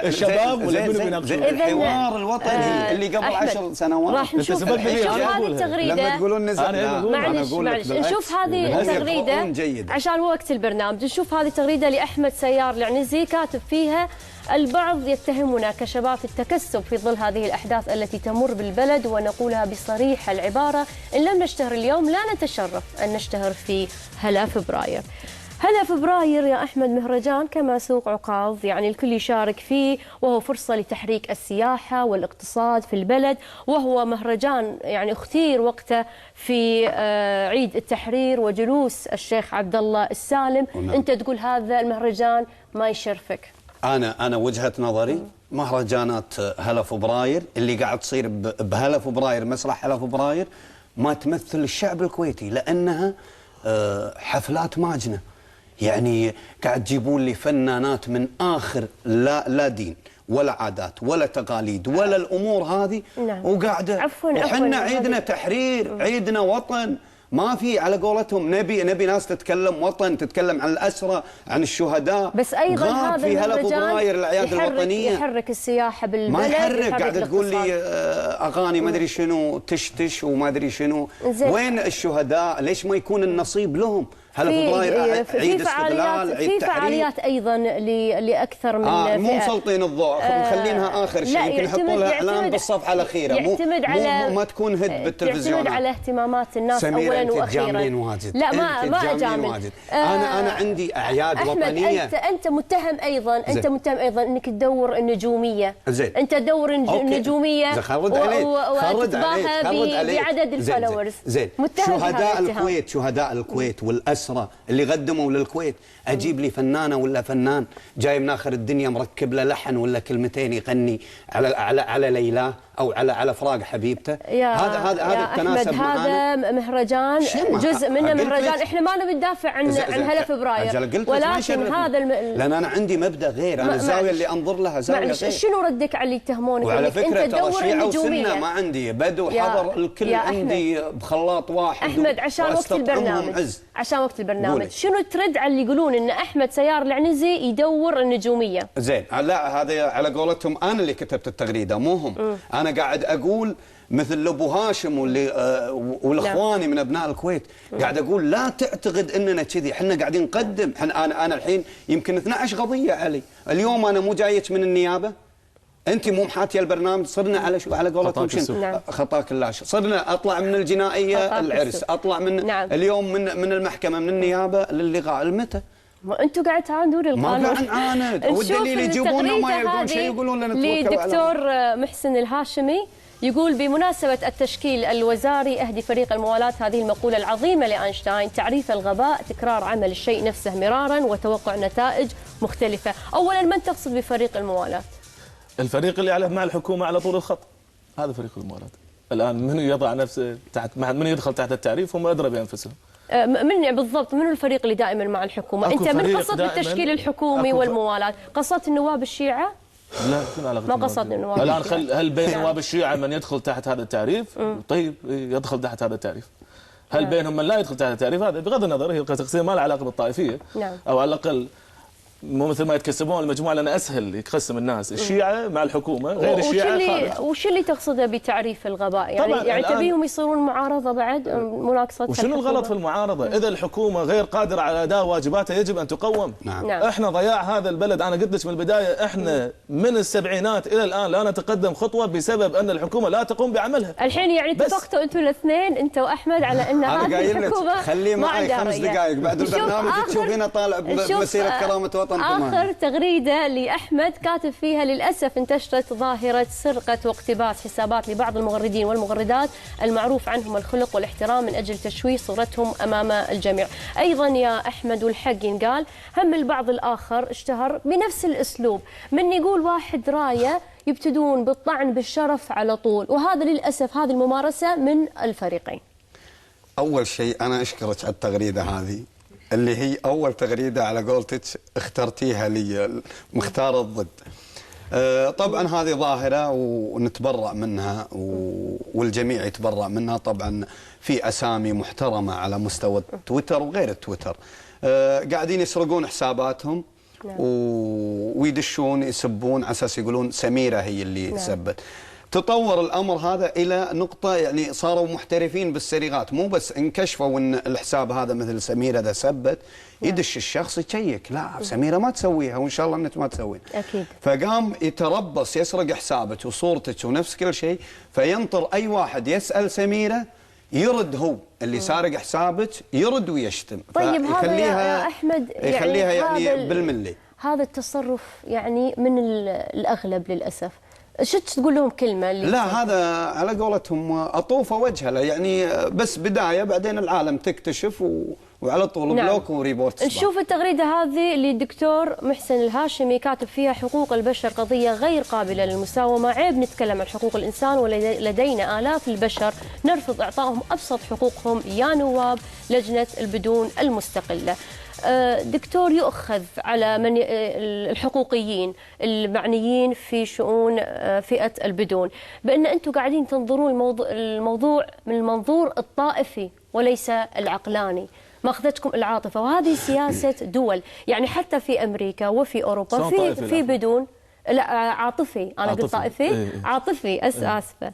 الشباب ولا منو بيناقشون؟ الحوار الوطني اللي قبل 10 سنوات. راح نشوف هذه التغريده. لما تقولون نزل، معلش نشوف هذه التغريده عشان وقت البرنامج. نشوف هذه التغريده لأحمد سيار العنزي، كاتب فيها: البعض يتهمنا كشباب في التكسب في ظل هذه الأحداث التي تمر بالبلد، ونقولها بصريح العبارة: إن لم نشتهر اليوم لا نتشرف أن نشتهر في هلا فبراير. هلا فبراير يا أحمد مهرجان كما سوق عكاظ، يعني الكل يشارك فيه، وهو فرصة لتحريك السياحة والاقتصاد في البلد، وهو مهرجان يعني اختير وقته في عيد التحرير وجلوس الشيخ عبد الله السالم. أنت تقول هذا المهرجان ما يشرفك. أنا وجهة نظري مهرجانات هلا فبراير اللي قاعد تصير بهلا فبراير، مسرح هلا فبراير، ما تمثل الشعب الكويتي، لانها حفلات ماجنه. يعني قاعد تجيبون لي فنانات من اخر لا دين ولا عادات ولا تقاليد ولا الامور هذه. نعم. وقاعده وحنا عيدنا تحرير، عيدنا وطن، ما في على قولتهم نبي ناس تتكلم وطن، تتكلم عن الأسرى، عن الشهداء. بس ايضا هذا في هلا فبراير الاعياد الوطنيه يحرك السياحه بالبلد، ما يحرك. قاعد تقول لي اغاني ما ادري شنو تشتش وما ادري شنو. وين الشهداء؟ ليش ما يكون النصيب لهم؟ هلا فبراير عيد استقلال، عيد في فعاليات ايضا لاكثر من فئه. مو مسلطين الضوء، مخلينها اخر شيء، يمكن يحطوا لها اعلان بالصفحه الاخيره، يعتمد على ما تكون هد بالتلفزيون. يعتمد على اهتمامات الناس اولا واخيرا. واجد. لا ما اجامل. انا عندي اعياد وطنيه. انت متهم ايضا، انت متهم ايضا انك تدور النجوميه. زين. انت تدور النجوميه وتتباهى بعدد الفولورز. زين. شهداء الكويت والاسرى اللي قدموا للكويت، اجيب لي فنانه ولا فنان جاي من اخر الدنيا مركب له لحن ولا كلمتين يغني على ليلى او على فراق حبيبته. هذا التناسب معانا. هذا مهرجان، جزء منه مهرجان. احنا ما نبي ندافع عن هلا فبراير، ولكن هذا لان انا عندي مبدا غير، انا الزاويه اللي انظر لها زاويه غير. شنو ردك على اللي يتهمونك؟ وعلى فكره انت تدور النجوميه. ما عندي بدو حضر، الكل عندي بخلاط واحد. احمد عشان وقت البرنامج شنو ترد على اللي يقولون ان احمد سيار العنزي يدور النجوميه؟ زين، لا هذا على قولتهم انا اللي كتبت التغريده مو هم. انا قاعد اقول مثل ابو هاشم والاخواني من ابناء الكويت، قاعد اقول لا تعتقد اننا كذي، احنا قاعدين نقدم. انا الحين يمكن 12 قضيه علي اليوم، انا مو جايك من النيابه، انت مو محاتيه البرنامج، صرنا على قولتهم شنو؟ خطاك اللاشة، صرنا اطلع من الجنائيه العرس، اطلع من اليوم من المحكمه، من النيابه للغاء. المتى؟ ما انتم قاعد تعاندون القانون. ما قاعد نعاند، والدليل يجيبونه ما يلقون شيء، يقولون لنا توكلوا على الدكتور محسن الهاشمي يقول بمناسبة التشكيل الوزاري أهدي فريق الموالاة هذه المقولة العظيمة لأينشتاين: تعريف الغباء تكرار عمل الشيء نفسه مرارا وتوقع نتائج مختلفة. أولا، من تقصد بفريق الموالاة؟ الفريق اللي مع الحكومة على طول الخط، هذا فريق الموالاة. الآن من يضع نفسه تحت، من يدخل تحت التعريف هم أدرى بأنفسهم. من بالضبط منو الفريق اللي دائما مع الحكومة؟ أنت من قصد بالتشكيل الحكومي والموالاة؟ قصدت النواب الشيعة؟ لا، شنو علاقة؟ ما قصدنا النواب الآن هل بين نواب الشيعة من يدخل تحت هذا التعريف؟ طيب يدخل تحت هذا التعريف. هل بينهم من لا يدخل تحت التعريف؟ هذا بغض النظر هي تقسيم ما له علاقة بالطائفية. نعم. أو على الأقل مو مثل ما يتكسبون المجموعه، لان اسهل يقسم الناس، الشيعه مع الحكومه غير الشيعه خارج. وش اللي تقصده بتعريف الغباء؟ يعني تبيهم يصيرون معارضه بعد مناقصه. وشنو الغلط في المعارضه؟ اذا الحكومه غير قادره على اداء واجباتها يجب ان تقوم. نعم. احنا ضياع هذا البلد، انا قلت لك من البدايه احنا من السبعينات الى الان لا نتقدم خطوه بسبب ان الحكومه لا تقوم بعملها. الحين يعني اتفقتوا انتم الاثنين، انت واحمد، على ان هذه الحكومه خليه معي 5 دقائق بعد البرنامج تشوفينه طالع بمسيره كرامه وطن. آخر تغريدة لأحمد كاتب فيها: للأسف انتشرت ظاهرة سرقة واقتباس حسابات لبعض المغردين والمغردات المعروف عنهم الخلق والاحترام من أجل تشويه صورتهم أمام الجميع. أيضا يا أحمد، والحق ينقال، هم البعض الآخر اشتهر بنفس الأسلوب، من يقول واحد راية يبتدون بالطعن بالشرف على طول، وهذا للأسف هذه الممارسة من الفريقين. أول شيء أنا أشكرك على التغريدة هذه اللي هي أول تغريدة على قولتك اخترتيها لي، مختار الضد. طبعا هذه ظاهرة ونتبرأ منها والجميع يتبرأ منها. طبعا في أسامي محترمة على مستوى تويتر وغير التويتر قاعدين يسرقون حساباتهم ويدشون يسبون على أساس يقولون سميرة هي اللي سبت. تطور الأمر هذا إلى نقطة يعني صاروا محترفين بالسرقات، مو بس انكشفوا أن الحساب هذا مثل سميرة ذا سبت يدش الشخص يشيك، لا سميرة ما تسويها وإن شاء الله أنك ما تسوين. أكيد. فقام يتربص يسرق حسابك وصورتك ونفس كل شيء، فينطر أي واحد يسأل سميرة يرد هو اللي سارق حسابك يرد ويشتم. طيب هذا يا أحمد يخليها يعني بالملي. هذا التصرف يعني من الأغلب للأسف. شت تقول لهم كلمة اللي لا هذا على قولتهم أطوفة وجهه له، يعني بس بداية بعدين العالم تكتشف وعلى طول بلوك وريبورت. نشوف التغريدة هذه للدكتور محسن الهاشمي كاتب فيها: حقوق البشر قضية غير قابلة للمساومة، عيب نتكلم عن حقوق الإنسان ولدينا آلاف البشر نرفض إعطائهم أبسط حقوقهم يا نواب لجنة البدون المستقلة. دكتور، يؤخذ على من الحقوقيين المعنيين في شؤون فئة البدون بأن أنتم قاعدين تنظرون الموضوع من المنظور الطائفي وليس العقلاني، ماخذتكم العاطفة، وهذه سياسة دول. يعني حتى في أمريكا وفي أوروبا في بدون، لا عاطفي، أنا قلت طائفي، عاطفي، آسفة،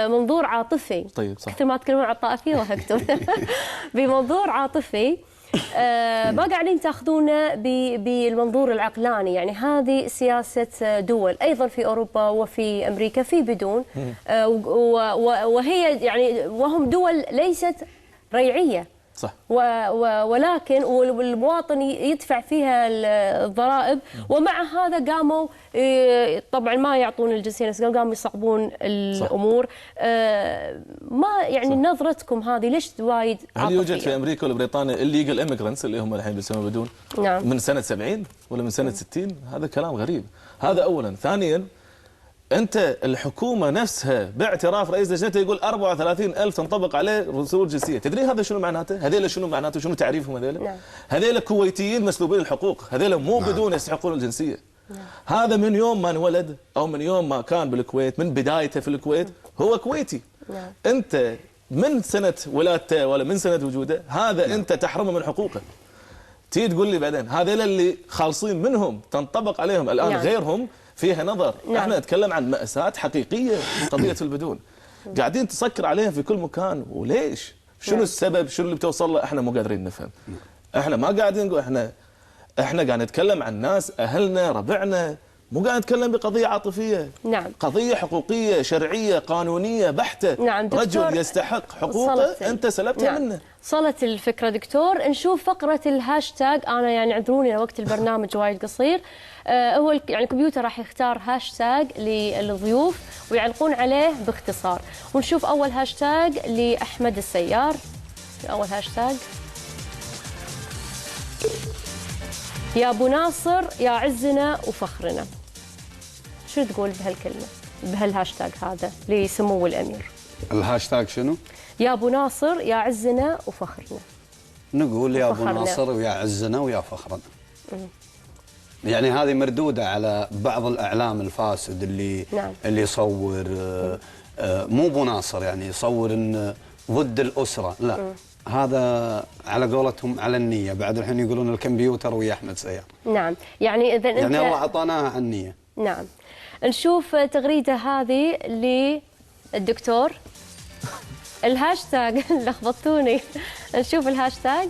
منظور عاطفي. طيب صح. كثر ما تكلمون عن الطائفية وهكتب بمنظور عاطفي. ما قاعدين تاخذونه بالمنظور العقلاني. يعني هذه سياسة دول أيضا في أوروبا وفي أمريكا في بدون، وهي يعني وهم دول ليست ريعية، صح. ولكن والمواطن يدفع فيها الضرائب، ومع هذا قاموا طبعا ما يعطون الجنسية، قاموا يصعبون الأمور. ما يعني نظرتكم هذه ليش وايد عاطفية؟ هل يوجد في أمريكا وبريطانيا الليجل إيميجرانتس اللي هم الحين بيسموه بدون؟ نعم. من سنة 70 ولا من سنة 60؟ هذا كلام غريب. هذا أولا. ثانيا، أنت الحكومة نفسها باعتراف رئيس لجنتها يقول 34,000 تنطبق عليه رسوم جنسية. تدري هذا شنو معناته؟ هذيلا شنو معناته؟ شنو تعريفهم هذيلا؟ نعم. هذيلا كويتيين مسلوبين الحقوق، هذيلا مو بدون يستحقون الجنسية. نعم. هذا من يوم ما انولد أو من يوم ما كان بالكويت، من بدايته في الكويت هو كويتي. نعم. أنت من سنة ولادته ولا من سنة وجوده هذا أنت تحرمه من حقوقه. تيجي تقول لي بعدين هذيلا اللي خالصين منهم تنطبق عليهم الآن غيرهم فيها نظر. نعم. احنا نتكلم عن مأساة حقيقية قضية البدون، قاعدين تسكر عليها في كل مكان. وليش؟ شنو السبب؟ شنو اللي بتوصل له؟ احنا مو قادرين نفهم. احنا ما قاعدين نقول، احنا قاعد نتكلم عن ناس اهلنا ربعنا، مو قاعد نتكلم بقضية عاطفية. نعم. قضية حقوقية شرعية قانونية بحتة. نعم. رجل يستحق حقوقه انت سلبتها. نعم. منه. صلت الفكرة دكتور. نشوف فقرة الهاشتاج. أنا يعني اعذروني وقت البرنامج وايد قصير. هو يعني الكمبيوتر راح يختار هاشتاج للضيوف ويعلقون عليه باختصار. ونشوف أول هاشتاج لأحمد السيار. أول هاشتاج: يا أبو ناصر يا عزنا وفخرنا. شو تقول بهالكلمة بهالهاشتاج هذا لسمو الأمير؟ الهاشتاج شنو؟ يا أبو ناصر يا عزنا وفخرنا. نقول يا أبو ناصر ويا عزنا ويا فخرنا. يعني هذه مردودة على بعض الإعلام الفاسد اللي نعم. اللي يصور مو أبو ناصر، يعني يصور إن ضد الأسرة، لا. هذا على قولتهم على النية. بعد الحين يقولون الكمبيوتر ويا أحمد سيار. نعم. يعني إذا يعني الله أعطاناها على النية. نعم. نشوف تغريدة هذه للدكتور. الهاشتاج لخبطتوني. نشوف الهاشتاج: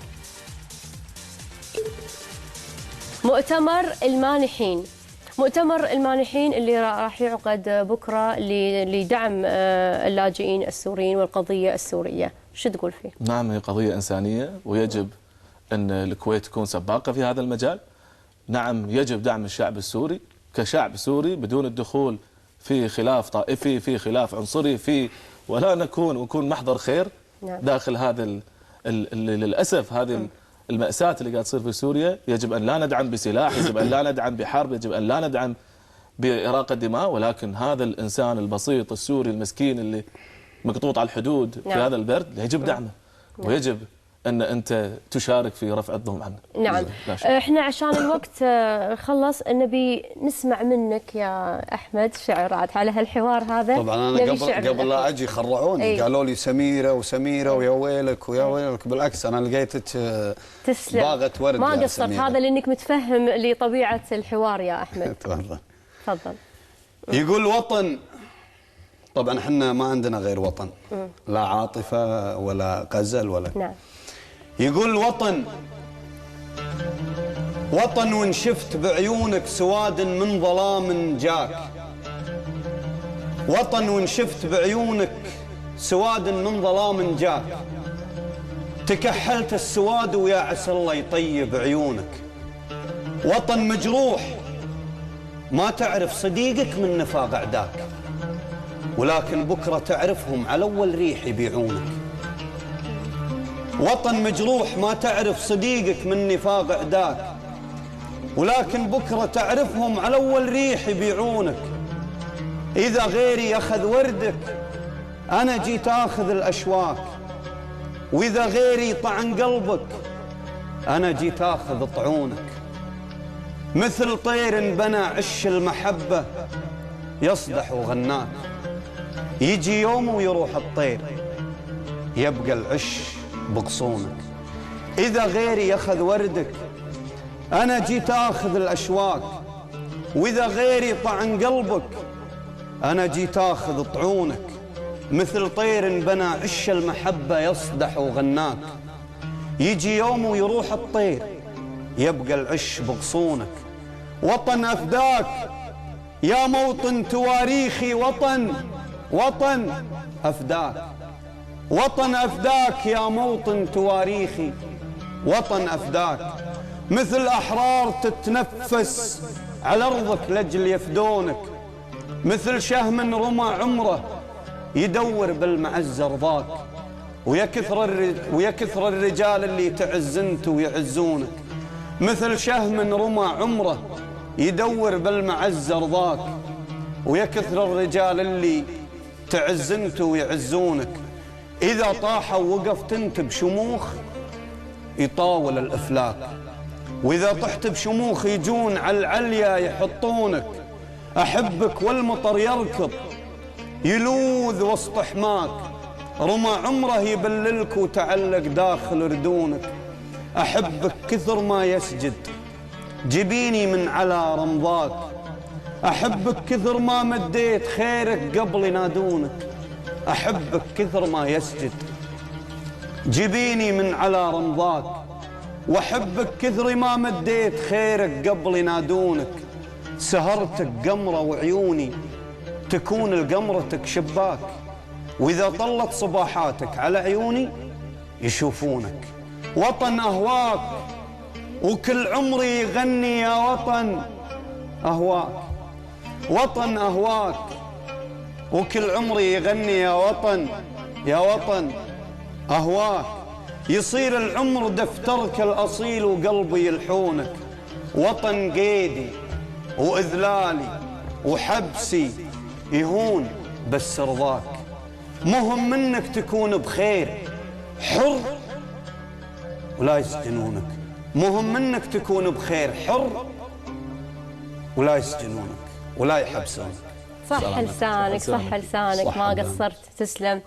مؤتمر المانحين. مؤتمر المانحين اللي راح يعقد بكرة لدعم اللاجئين السوريين والقضية السورية، شو تقول فيه؟ نعم، هي قضية إنسانية ويجب أن الكويت تكون سباقة في هذا المجال. نعم، يجب دعم الشعب السوري كشعب سوري بدون الدخول في خلاف طائفي، في خلاف عنصري، ولا نكون محضر خير. نعم. داخل هذا للأسف هذه المأساة اللي قاعد تصير في سوريا. يجب أن لا ندعم بسلاح، يجب أن لا ندعم بحرب، يجب أن لا ندعم بإراقة دماء، ولكن هذا الإنسان البسيط السوري المسكين اللي مقطوط على الحدود في هذا البرد يجب دعمه. ويجب أن أنت تشارك في رفع الظلم عنه. نعم. احنا عشان الوقت خلص، نبي نسمع منك يا أحمد شعر على هالحوار هذا. طبعا أنا قبل لا أجي خرعوني. قالوا لي سميرة وسميرة ويا ويلك ويا ويلك. بالعكس أنا لقيتك باغة ورد. ما قصرت، هذا لأنك متفهم لطبيعة الحوار يا أحمد. تفضل. تفضل. يقول وطن. طبعا احنا ما عندنا غير وطن، لا عاطفة ولا غزل ولا. نعم. يقول وطن وان شفت بعيونك سواد من ظلام جاك. وطن وان شفت بعيونك سواد من ظلام جاك. تكحلت السواد ويا عسى الله يطيب عيونك. وطن مجروح ما تعرف صديقك من نفاق أعداك، ولكن بكرة تعرفهم على أول ريح يبيعونك. وطن مجروح ما تعرف صديقك من نفاق أعداك، ولكن بكرة تعرفهم على أول ريح يبيعونك. إذا غيري أخذ وردك أنا جيت آخذ الأشواك، وإذا غيري طعن قلبك أنا جيت آخذ طعونك. مثل طير بنى عش المحبة يصدح وغناك، يجي يوم ويروح الطير يبقى العش بغصونك. إذا غيري أخذ وردك أنا جيت آخذ الأشواك، وإذا غيري طعن قلبك أنا جيت آخذ طعونك. مثل طير بنى عش المحبة يصدح وغناك، يجي يوم ويروح الطير يبقى العش بغصونك. وطن أفداك يا موطن تواريخي، وطن أفداك، وطن أفداك يا موطن تواريخي، وطن أفداك. مثل أحرار تتنفس على أرضك لأجل يفدونك، مثل شهم رمى عمره يدور بالمعزة رضاك، ويا كثر الرجال اللي تعز انت ويعزونك. مثل شهم رمى عمره يدور بالمعزة رضاك، ويا كثر الرجال اللي تعز انت ويعزونك. إذا طاحوا وقفت انت بشموخ يطاول الأفلاك، وإذا طحت بشموخ يجون على العليا يحطونك. أحبك والمطر يركض يلوذ وسط حماك، رمى عمره يبللك وتعلق داخل ردونك. أحبك كثر ما يسجد جبيني من على رمضاك، أحبك كثر ما مديت خيرك قبل ينادونك. أحبك كثر ما يسجد جبيني من على رمضاك، وأحبك كثر ما مديت خيرك قبل ينادونك. سهرتك قمرة وعيوني تكون القمرتك شباك، وإذا طلت صباحاتك على عيوني يشوفونك. وطن أهواك وكل عمري يغني يا وطن أهواك، وطن أهواك وكل عمري يغني يا وطن أهواك. يصير العمر دفترك الأصيل وقلبي يلحونك. وطن قيدي وإذلالي وحبسي يهون بس رضاك. مهم منك تكون بخير حر ولا يسجنونك، مهم منك تكون بخير حر ولا يسجنونك ولا يحبسونك. صح لسانك، صح لسانك، ما قصرت، تسلم.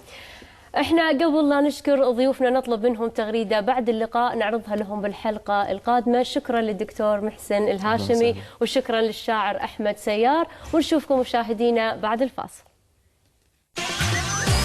احنا قبل لا نشكر ضيوفنا نطلب منهم تغريدة بعد اللقاء نعرضها لهم بالحلقة القادمة. شكرا للدكتور محسن الهاشمي وشكرا للشاعر أحمد سيار، ونشوفكم مشاهدينا بعد الفاصل.